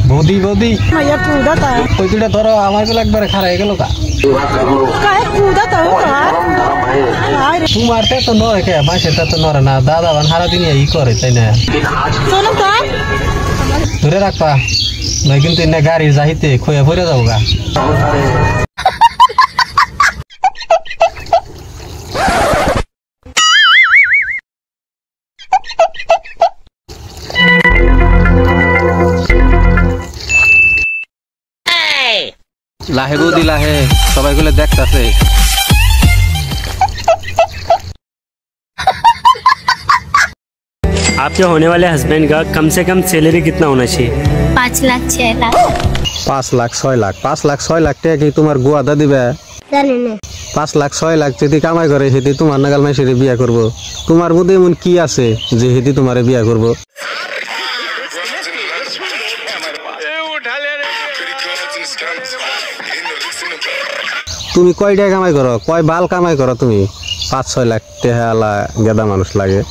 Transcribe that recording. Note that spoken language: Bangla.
বৌদি বৌদি ওই দুটা ধরো আমার গুলো একবারে খারাপ হয়ে গেল কা তোমার তো নড়ে কে মাসেটা তো নড়ে না দাদা বান সারাদিন ই করে তাই না ধরে রাখবা নয় কিন্তু এনে গাড়ির যাইতে খোয়া পড়ে যাবো গা लाहे बौदी लाहे सबाई गुलो देखताছে आपके होने वाले हस्बैंड का कम से कम सैलरी कितना होना चाहिए? 5 लाख 6 लाख 5 लाख 6 लाख 5 लाख 6 लाख টাকা কি তোমার গোয়াদা দিবে জানি না 5 লাখ 6 লাখ যদি কামাই করে সেটি তোমার নাগাল মাইসেরে বিয়া করব তোমার মধ্যে এমন কি আছে যে হেদি তোমারে বিয়া করব তুমি কয় টাকা কামাই করো কয় বাল কামাই করো তুমি 5-6 লাখ টাকা গেদা মানুষ লাগে